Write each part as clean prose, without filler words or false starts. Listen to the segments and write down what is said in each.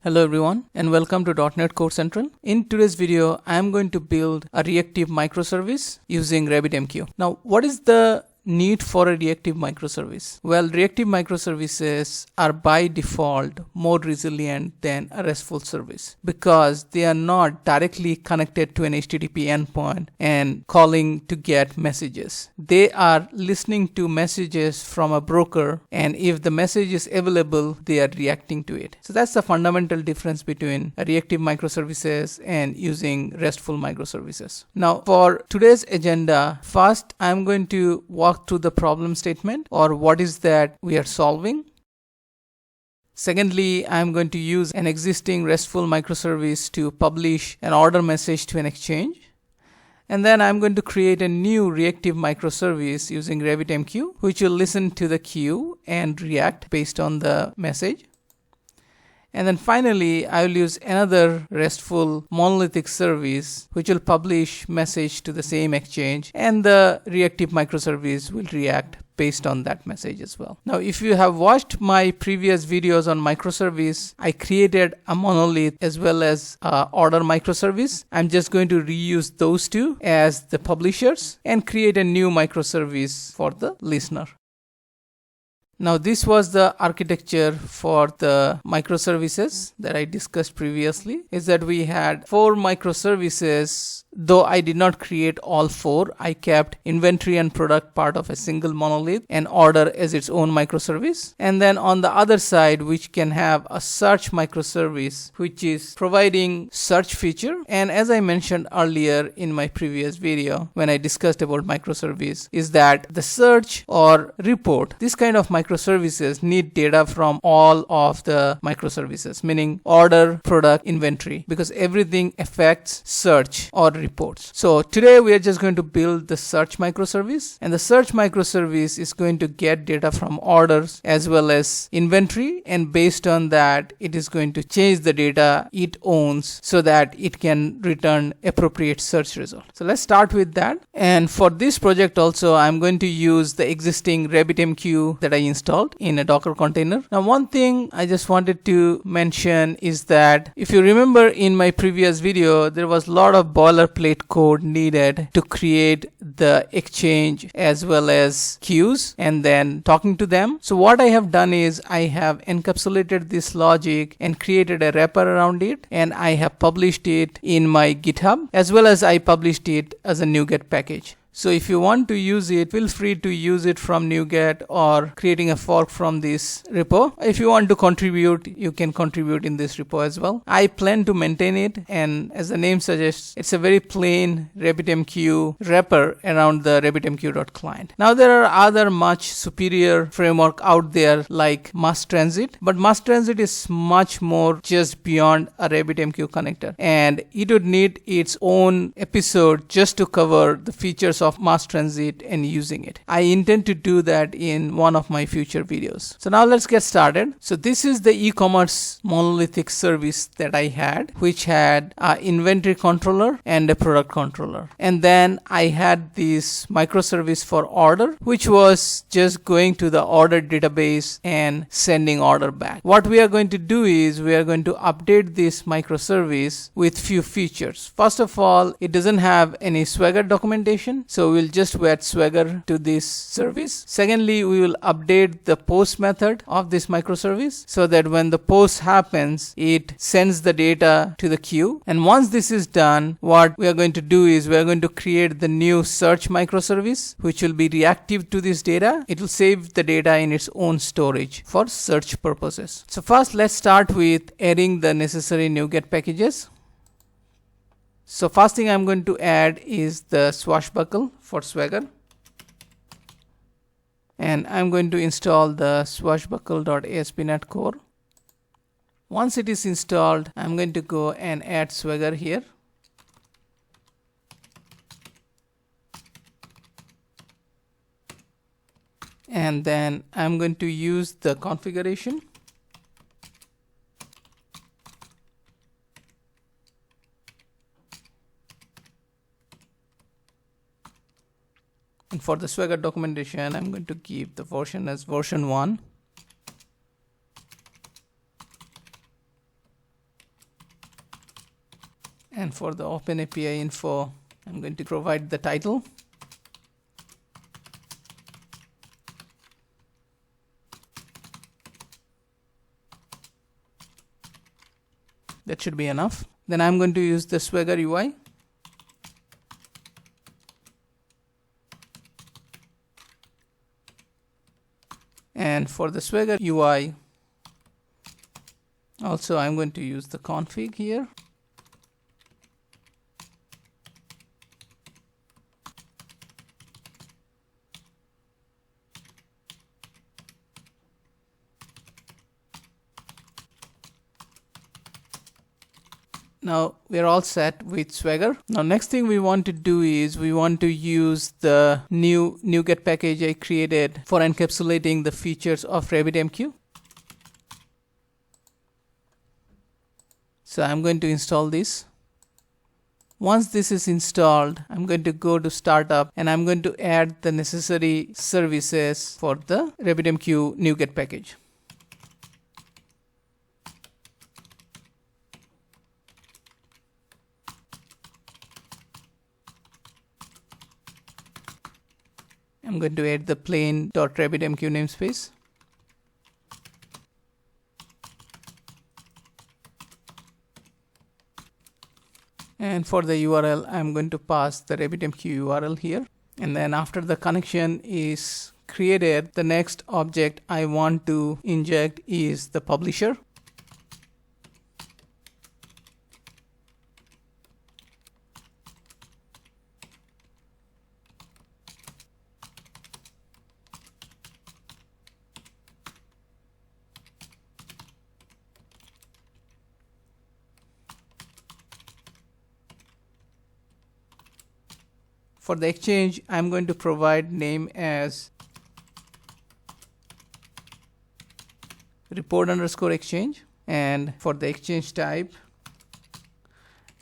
Hello everyone and welcome to .NET Core Central. In today's video, I am going to build a reactive microservice using RabbitMQ. Now, what is the need for a reactive microservice? Well, reactive microservices are by default more resilient than a RESTful service because they are not directly connected to an HTTP endpoint and calling to get messages. They are listening to messages from a broker, and if the message is available, they are reacting to it. So that's the fundamental difference between a reactive microservices and using RESTful microservices. Now, for today's agenda, first I'm going to walk through the problem statement, or what is that we are solving. Secondly, I'm going to use an existing RESTful microservice to publish an order message to an exchange. And then I'm going to create a new reactive microservice using RabbitMQ, which will listen to the queue and react based on the message. And then finally, I will use another RESTful monolithic service which will publish message to the same exchange, and the reactive microservice will react based on that message as well. Now, if you have watched my previous videos on microservice, I created a monolith as well as order microservice. I'm just going to reuse those two as the publishers and create a new microservice for the listener. Now, this was the architecture for the microservices that I discussed previously, is that we had 4 microservices. Though I did not create all 4, I kept inventory and product part of a single monolith and order as its own microservice. And then on the other side, which can have a search microservice, which is providing search feature. And as I mentioned earlier in my previous video, when I discussed about microservice, is that the search or report, this kind of microservices need data from all of the microservices, meaning order, product, inventory, because everything affects search or reports. So today we are just going to build the search microservice, and the search microservice is going to get data from orders as well as inventory, and based on that it is going to change the data it owns so that it can return appropriate search result. So let's start with that. And for this project also, I'm going to use the existing RabbitMQ that I installed in a Docker container. Now, one thing I just wanted to mention is that if you remember in my previous video, there was a lot of boilerplate code needed to create the exchange as well as queues and then talking to them. So what I have done is I have encapsulated this logic and created a wrapper around it, and I have published it in my GitHub, as well as I published it as a NuGet package. So if you want to use it, feel free to use it from NuGet or creating a fork from this repo. If you want to contribute, you can contribute in this repo as well. I plan to maintain it, and as the name suggests, it's a very plain RabbitMQ wrapper around the RabbitMQ.client. Now, there are other much superior framework out there like Mass Transit, but Mass Transit is much more just beyond a RabbitMQ connector, and it would need its own episode just to cover the features of Mass Transit and using it. I intend to do that in one of my future videos. So now let's get started. So this is the e-commerce monolithic service that I had, which had an inventory controller and a product controller. And then I had this microservice for order, which was just going to the order database and sending order back. What we are going to do is we are going to update this microservice with few features. First of all, it doesn't have any Swagger documentation, so we'll just add Swagger to this service. Secondly, we will update the post method of this microservice so that when the post happens, it sends the data to the queue. And once this is done, what we are going to do is we are going to create the new search microservice, which will be reactive to this data. It will save the data in its own storage for search purposes. So first, let's start with adding the necessary NuGet packages. So first thing I'm going to add is the swashbuckle for Swagger, and I'm going to install the swashbuckle.ASP.NET Core. Once it is installed, I'm going to go and add Swagger here. And then I'm going to use the configuration. And for the Swagger documentation, I'm going to keep the version as version 1. And for the OpenAPI info, I'm going to provide the title. That should be enough. Then I'm going to use the Swagger UI. And for the Swagger UI, also I'm going to use the config here. Now we're all set with Swagger. Now next thing we want to do is we want to use the new NuGet package I created for encapsulating the features of RabbitMQ. So I'm going to install this. Once this is installed, I'm going to go to startup and I'm going to add the necessary services for the RabbitMQ NuGet package. I'm going to add the plain.RabbitMQ namespace. And for the URL, I'm going to pass the RabbitMQ URL here. And then after the connection is created, the next object I want to inject is the publisher. For the exchange, I'm going to provide name as report_exchange, and for the exchange type,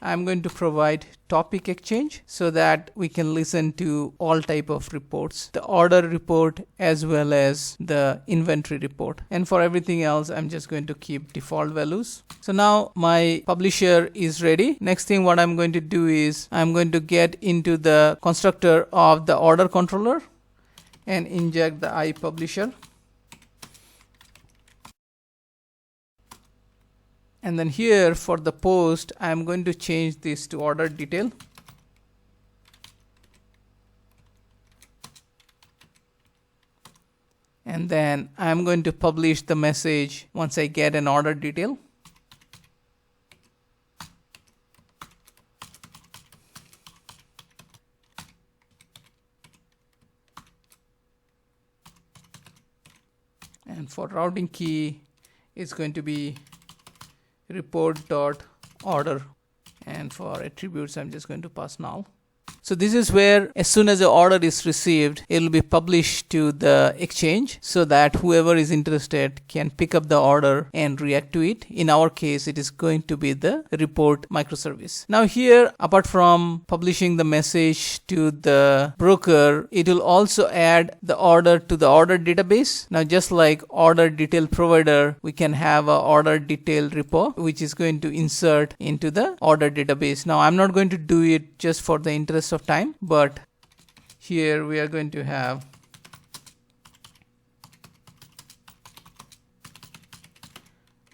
I'm going to provide topic exchange so that we can listen to all type of reports, the order report as well as the inventory report. And for everything else, I'm just going to keep default values. So now my publisher is ready. Next thing what I'm going to do is I'm going to get into the constructor of the order controller and inject the iPublisher. And then here for the post, I'm going to change this to order detail. And then I'm going to publish the message once I get an order detail. And for routing key, it's going to be report.order, and for attributes I'm just going to pass null. So this is where as soon as the order is received, it will be published to the exchange so that whoever is interested can pick up the order and react to it. In our case, it is going to be the report microservice. Now here, apart from publishing the message to the broker, it will also add the order to the order database. Now just like order detail provider, we can have a order detail repo which is going to insert into the order database. Now I'm not going to do it just for the interest of time, but here we are going to have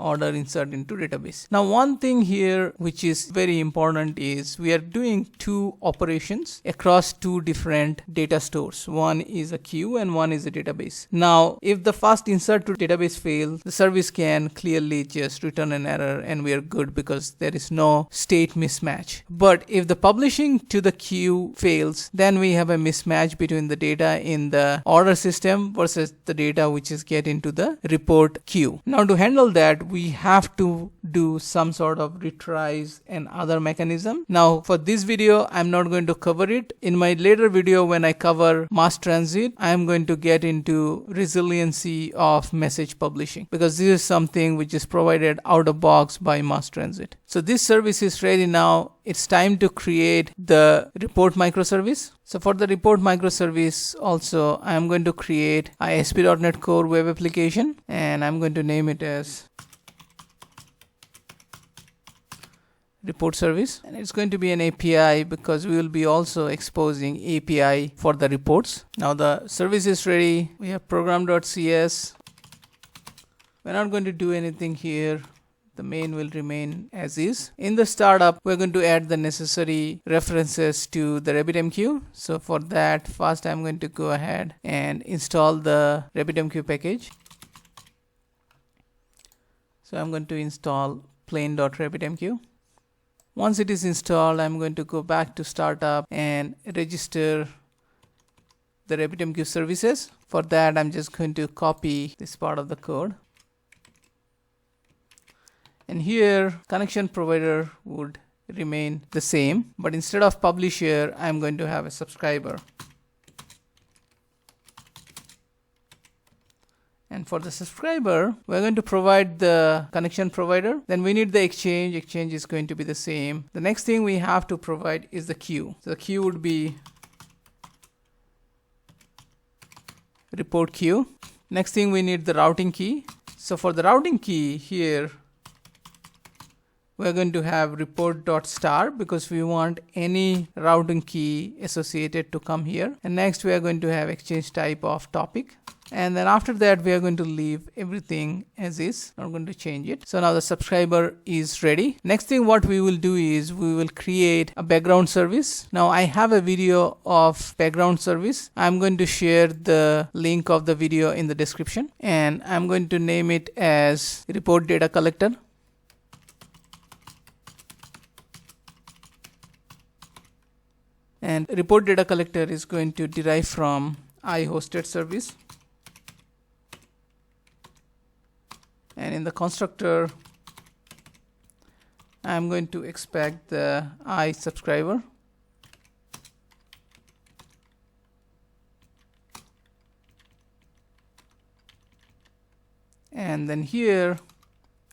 order insert into database. Now one thing here which is very important is we are doing two operations across two different data stores. One is a queue and one is a database. Now if the first insert to database fails, the service can clearly just return an error and we are good because there is no state mismatch. But if the publishing to the queue fails, then we have a mismatch between the data in the order system versus the data which is get into the report queue. Now to handle that, we have to do some sort of retries and other mechanism. Now for this video, I'm not going to cover it. In my later video when I cover mass transit, I'm going to get into resiliency of message publishing because this is something which is provided out of box by mass transit. So this service is ready now. It's time to create the report microservice. So for the report microservice also, I'm going to create a ASP.NET Core web application and I'm going to name it as report service, and it's going to be an API because we will be also exposing API for the reports. Now the service is ready. We have program.cs. We're not going to do anything here. The main will remain as is. In the startup, we're going to add the necessary references to the RabbitMQ. So for that, first I'm going to go ahead and install the RabbitMQ package. So I'm going to install plain.rabbitmq. Once it is installed, I'm going to go back to startup and register the RabbitMQ services. For that, I'm just going to copy this part of the code. And here, connection provider would remain the same, but instead of publisher, I'm going to have a subscriber. And for the subscriber, we're going to provide the connection provider. Then we need the exchange. Exchange is going to be the same. The next thing we have to provide is the queue. So the queue would be report queue. Next thing we need the routing key. So for the routing key here, we're going to have report.star because we want any routing key associated to come here. And next we are going to have exchange type of topic. And then after that, we are going to leave everything as is. Not going to change it. So now the subscriber is ready. Next thing what we will do is we will create a background service. Now I have a video of background service. I'm going to share the link of the video in the description. And I'm going to name it as report data collector. And report data collector is going to derive from IHostedService. And in the constructor, I'm going to expect the I subscriber. And then here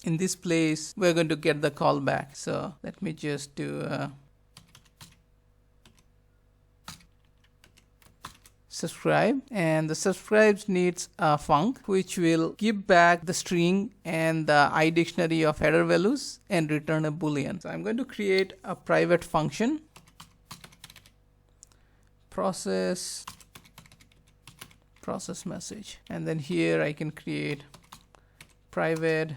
in this place, we're going to get the callback. So let me just do subscribe, and the subscribes needs a func which will give back the string and the iDictionary of header values and return a boolean. So I'm going to create a private function process message, and then here I can create private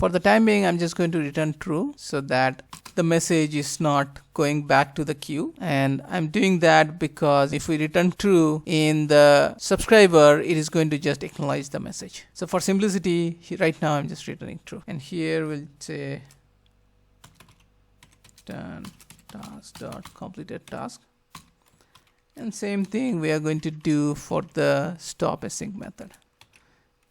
For the time being, I'm just going to return true so that the message is not going back to the queue. And I'm doing that because if we return true in the subscriber, it is going to just acknowledge the message. So for simplicity, right now I'm just returning true. And here we'll say done task.completed task. And same thing we are going to do for the stop async method.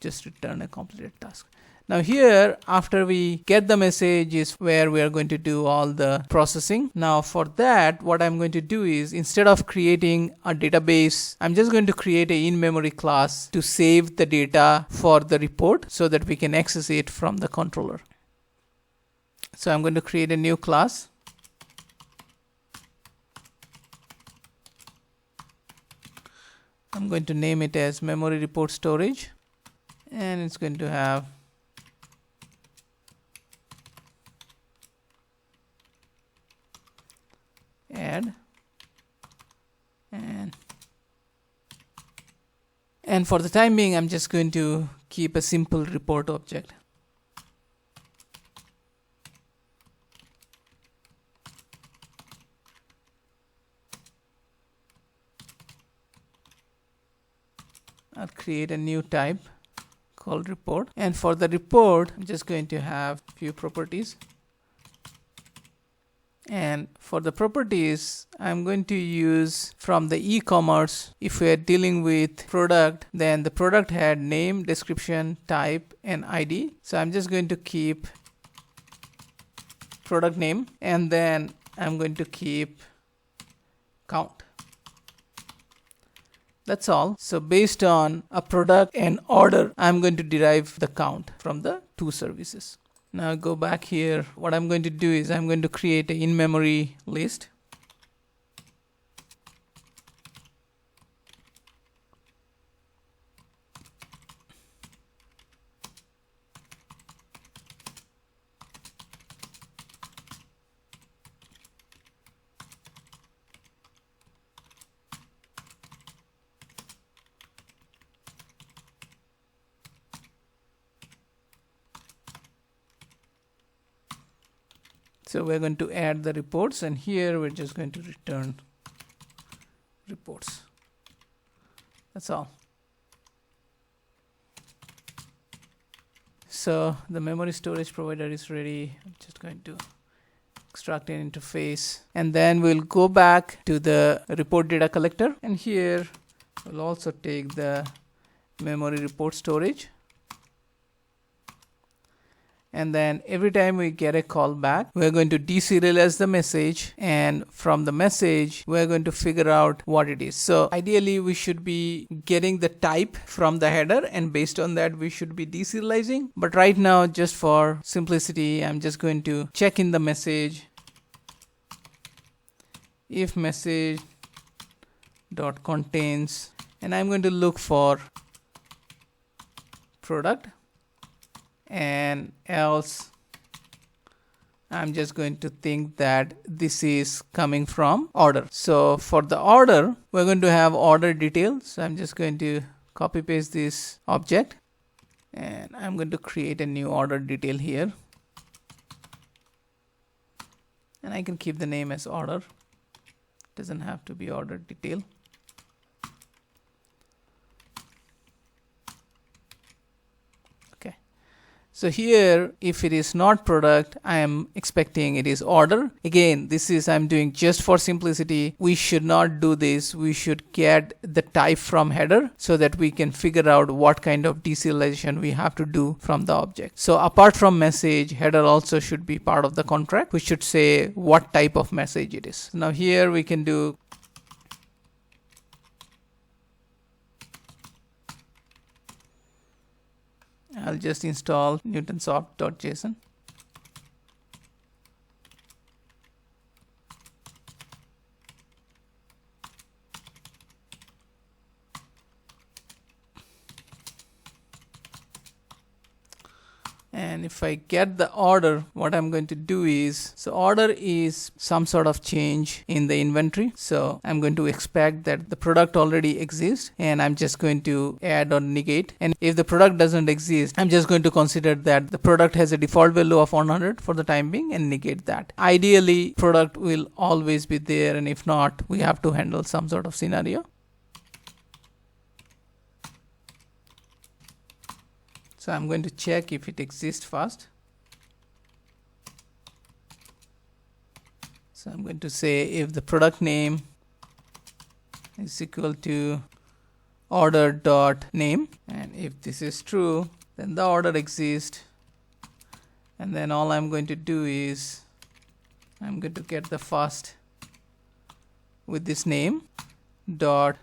Just return a completed task. Now here, after we get the message is where we are going to do all the processing. Now for that, what I'm going to do is instead of creating a database, I'm just going to create a in-memory class to save the data for the report so that we can access it from the controller. So I'm going to create a new class. I'm going to name it as memory report storage, and it's going to have add and for the time being I'm just going to keep a simple report object. I'll create a new type called report, and for the report I'm just going to have few properties. And for the properties, I'm going to use from the e-commerce. If we are dealing with product, then the product had name, description, type, and ID. So I'm just going to keep product name, and then I'm going to keep count. That's all. So based on a product and order, I'm going to derive the count from the two services. Now go back here. What I'm going to do is I'm going to create an in-memory list. So we're going to add the reports, and here we're just going to return reports. That's all. So the memory storage provider is ready. I'm just going to extract an interface, and then we'll go back to the report data collector, and here we'll also take the memory report storage. And then every time we get a call back, we're going to deserialize the message, and from the message we're going to figure out what it is. So ideally we should be getting the type from the header, and based on that we should be deserializing. But right now, just for simplicity, I'm just going to check in the message if message dot contains, and I'm going to look for product, and else I'm just going to think that this is coming from order. So for the order, we're going to have order details. So I'm just going to copy paste this object, and I'm going to create a new order detail here, and I can keep the name as order. It doesn't have to be order detail. So here, if it is not product, I am expecting it is order. Again, this is I'm doing just for simplicity. We should not do this. We should get the type from header so that we can figure out what kind of deserialization we have to do from the object. So apart from message, header also should be part of the contract. We should say what type of message it is. Now here we can do I'll just install newtonsoft.json. And if I get the order, what I'm going to do is, so order is some sort of change in the inventory. So I'm going to expect that the product already exists, and I'm just going to add or negate. And if the product doesn't exist, I'm just going to consider that the product has a default value of 100 for the time being and negate that. Ideally, product will always be there, and if not, we have to handle some sort of scenario. So I'm going to check if it exists first. So I'm going to say if the product name is equal to order dot name, and if this is true, then the order exists. And then all I'm going to do is I'm going to get the first with this name dot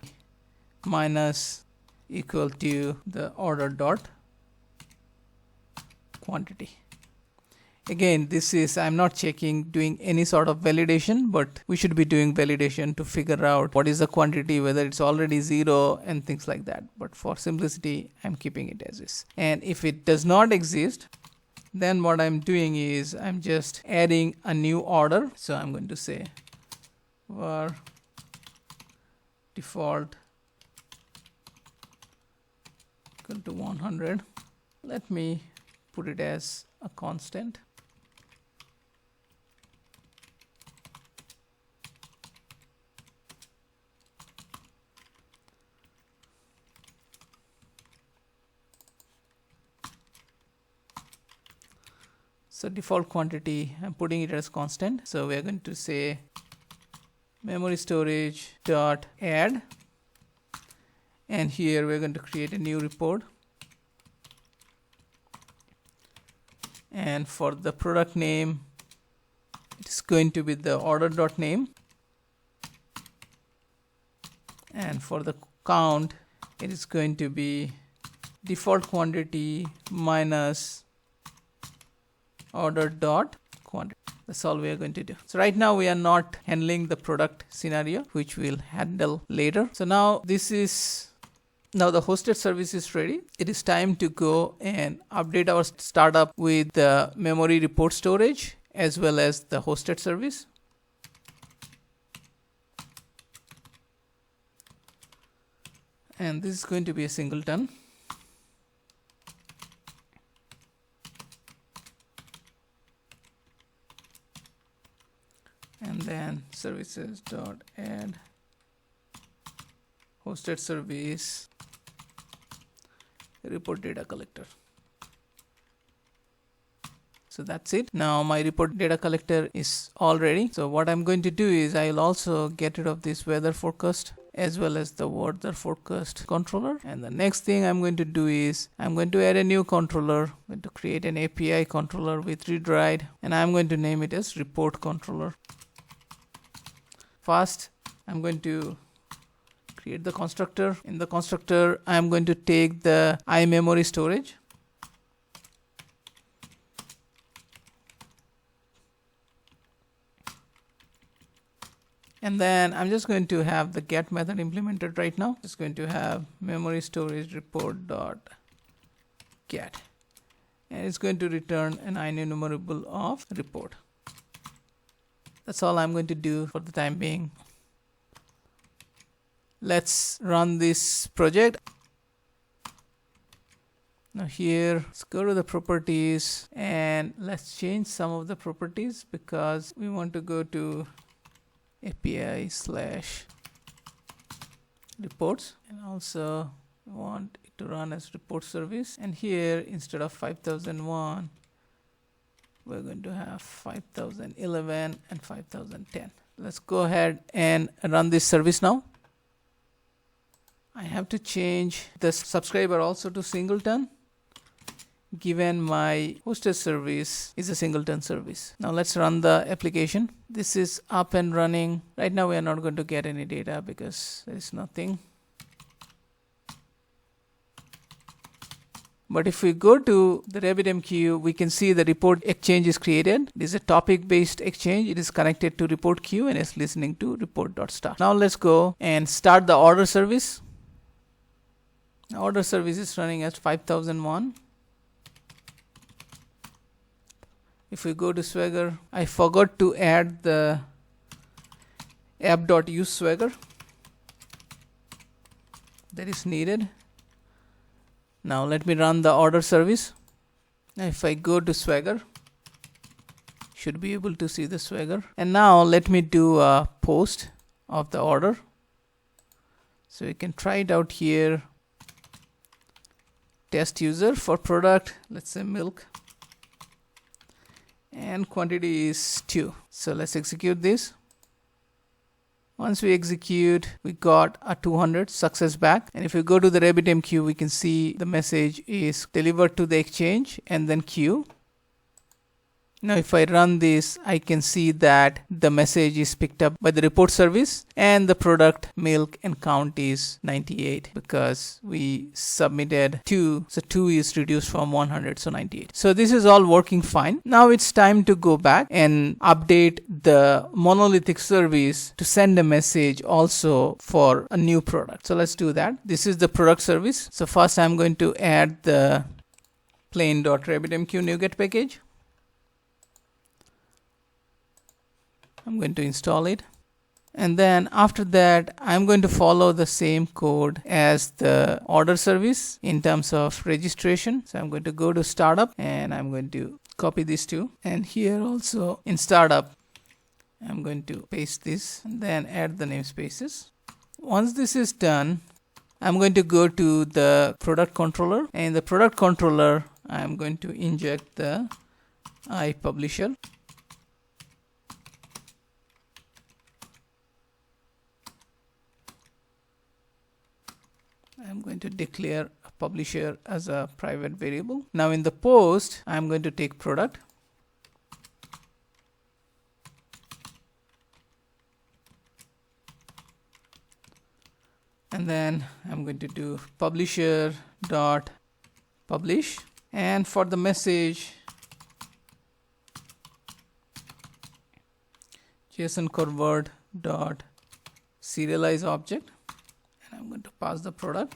minus equal to the order dot quantity. Again, this is I'm not checking doing any sort of validation, but we should be doing validation to figure out what is the quantity, whether it's already 0 and things like that. But for simplicity, I'm keeping it as is. And if it does not exist, then what I'm doing is I'm just adding a new order. So I'm going to say var default equal to 100. Let me put it as a constant. So default quantity, I'm putting it as constant. So we are going to say memory storage dot add, and here we're going to create a new report. And for the product name, it's going to be the order dot name. and for the count it is going to be default quantity minus order dot quantity. That's all we are going to do. So right now we are not handling the product scenario, which we'll handle later. So now the hosted service is ready. It is time to go and update our startup with the memory report storage as well as the hosted service. And this is going to be a singleton. And then services dot add hosted service report data collector. So that's it. Now my report data collector is all ready. So what I'm going to do is I'll also get rid of this weather forecast as well as the weather forecast controller. And the next thing I'm going to do is I'm going to add a new controller. I'm going to create an API controller with read write, and I'm going to name it as report controller. First, I'm going to create the constructor. In the constructor, I'm going to take the iMemory storage. And then I'm just going to have the get method implemented right now. Just going to have memory storage report dot get, and it's going to return an enumerable of report. That's all I'm going to do for the time being. Let's run this project. Now here, let's go to the properties and let's change some of the properties because we want to go to API/reports, and also want it to run as report service. And here, instead of 5001, we're going to have 5011 and 5010. Let's go ahead and run this service now. I have to change the subscriber also to singleton, given my hosted service is a singleton service. Now let's run the application. This is up and running. Right now we are not going to get any data because there is nothing. But if we go to the RabbitMQ, we can see the report exchange is created. It is a topic-based exchange. It is connected to report queue and is listening to report.start. Now let's go and start the order service. The order service is running as 5001. If we go to Swagger, I forgot to add the app.useSwagger that is needed. Now let me run the order service. Now if I go to Swagger, should be able to see the Swagger. And now let me do a post of the order. So you can try it out here. Test user for product, let's say milk. And quantity is 2. So let's execute this. Once we execute, we got a 200 success back. And if we go to the RabbitMQ, we can see the message is delivered to the exchange and then queue. Now if I run this, I can see that the message is picked up by the report service and the product milk and count is 98 because we submitted 2. So 2 is reduced from 100, so 98. So this is all working fine. Now it's time to go back and update the monolithic service to send a message also for a new product. So let's do that. This is the product service. So first I'm going to add the plain.rabbitmq NuGet package. I'm going to install it, and then after that I'm going to follow the same code as the order service in terms of registration. So I'm going to go to startup and I'm going to copy these two, and here also in startup I'm going to paste this and then add the namespaces. Once this is done, I'm going to go to the product controller, and in the product controller I'm going to inject the iPublisher. I'm going to declare a publisher as a private variable. Now in the post, I'm going to take product. and then I'm going to do publisher dot publish, and for the message JSON convert dot serialize object, and I'm going to pass the product.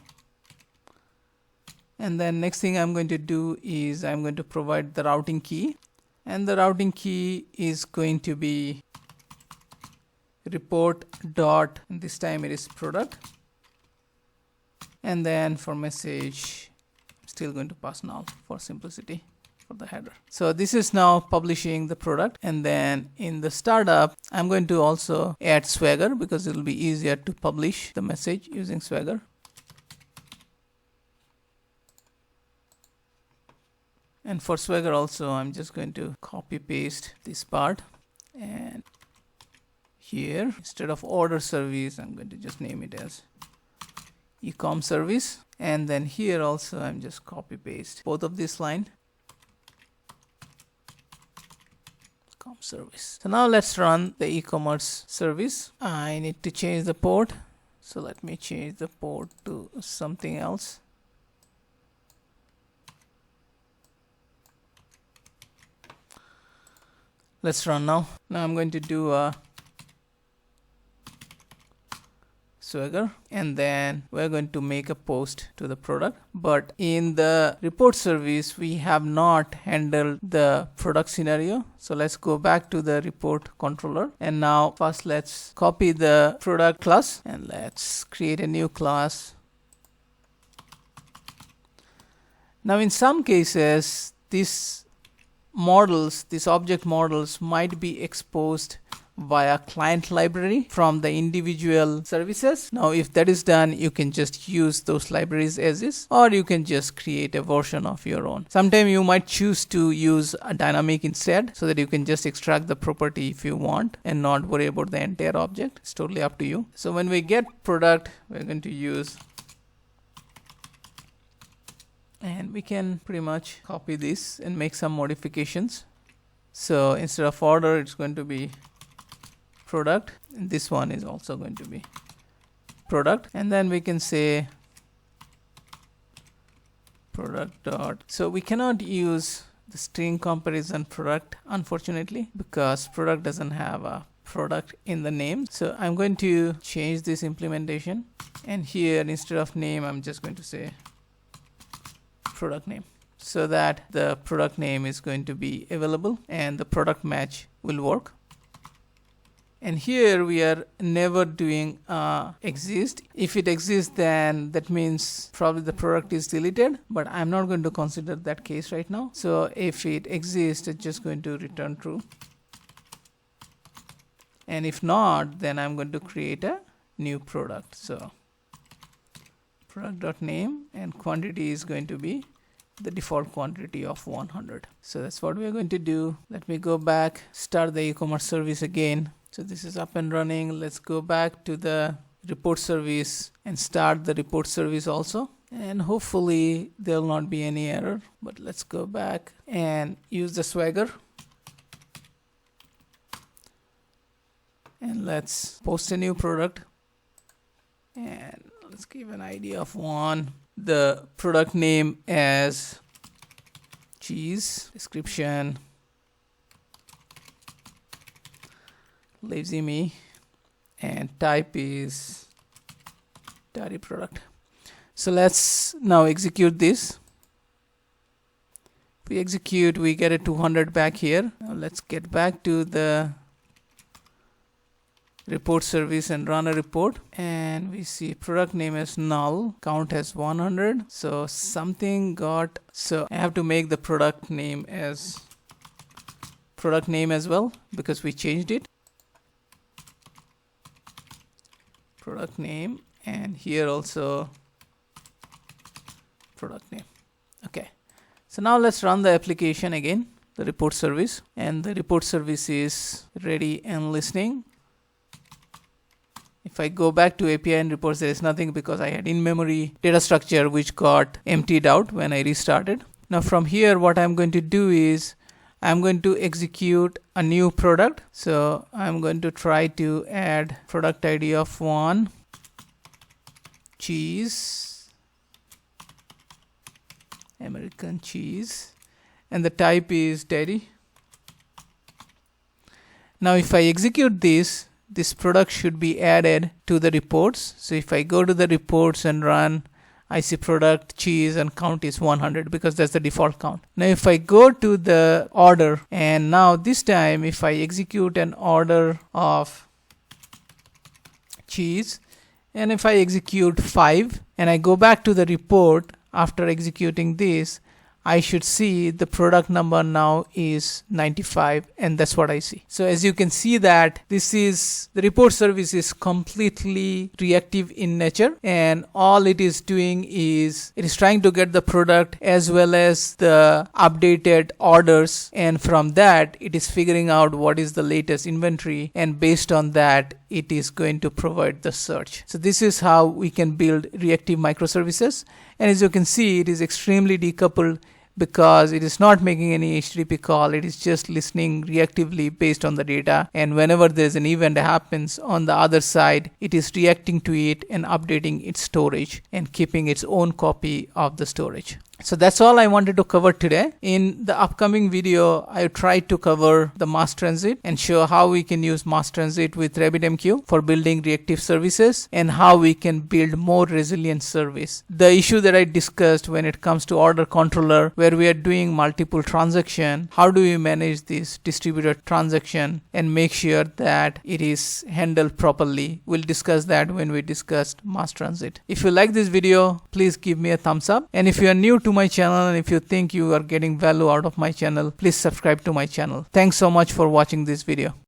And then next thing I'm going to do is I'm going to provide the routing key, and the routing key is going to be report dot, and this time it is product, and then for message I'm still going to pass null for simplicity for the header. So this is now publishing the product, and then in the startup I'm going to also add Swagger because it will be easier to publish the message using Swagger. And for Swagger also I'm just going to copy paste this part, and here instead of order service I'm going to just name it as ecom service, and then here also I'm just copy paste both of this line ecom service. So now let's run the e-commerce service. I need to change the port, so let me change the port to something else. Let's run now. Now I'm going to do a Swagger, and then we're going to make a post to the product. But in the report service we have not handled the product scenario, so let's go back to the report controller, and now first let's copy the product class and let's create a new class. Now in some cases these object models might be exposed via client library from the individual services. Now if that is done, you can just use those libraries as is, or you can just create a version of your own. Sometimes you might choose to use a dynamic instead, so that you can just extract the property if you want and not worry about the entire object. It's totally up to you. So when we get product, we're going to use, and we can pretty much copy this and make some modifications. So instead of order it's going to be product, and this one is also going to be product, and then we can say product dot. So we cannot use the string comparison product unfortunately because product doesn't have a product in the name. So I'm going to change this implementation, and here instead of name I'm just going to say product name, so that the product name is going to be available and the product match will work. And here we are never doing exist. If it exists, then that means probably the product is deleted, but I'm not going to consider that case right now. So if it exists, it's just going to return true, and if not, then I'm going to create a new product. So product.name, and quantity is going to be the default quantity of 100. So that's what we're going to do. Let me go back, start the e-commerce service again. So this is up and running. Let's go back to the report service and start the report service also, and hopefully there will not be any error. But let's go back and use the Swagger, and let's post a new product, and let's give an ID of 1, the product name as cheese, description lazy me, and type is dairy product. So let's now execute this. If we execute, we get a 200 back here. Now let's get back to the report service and run a report, and we see product name as null, count as 100. So something got, so I have to make the product name as product name as well because we changed it. Product name, and here also product name. Okay, so now let's run the application again, the report service, and the report service is ready and listening. If I go back to API and reports, there is nothing because I had in-memory data structure which got emptied out when I restarted. Now from here what I'm going to do is I'm going to execute a new product. So I'm going to try to add product ID of 1, cheese, American cheese, and the type is dairy. Now if I execute this product should be added to the reports. So if I go to the reports and run, I see product, cheese, and count is 100 because that's the default count. Now if I go to the order, and now this time if I execute an order of cheese, and if I execute 5 and I go back to the report after executing this, I should see the product number now is 95, and that's what I see. So as you can see that the report service is completely reactive in nature, and all it is doing is it is trying to get the product as well as the updated orders, and from that it is figuring out what is the latest inventory, and based on that it is going to provide the search. So this is how we can build reactive microservices, and as you can see it is extremely decoupled because it is not making any HTTP call. It is just listening reactively based on the data, and whenever there's an event that happens on the other side, it is reacting to it and updating its storage and keeping its own copy of the storage. So that's all I wanted to cover today. In the upcoming video, I tried to cover the mass transit and show how we can use mass transit with RabbitMQ for building reactive services and how we can build more resilient service. The issue that I discussed when it comes to order controller, where we are doing multiple transaction, how do we manage this distributed transaction and make sure that it is handled properly? We'll discuss that when we discuss mass transit. If you like this video, please give me a thumbs up, and if you are new to my channel and if you think you are getting value out of my channel, please subscribe to my channel. Thanks so much for watching this video.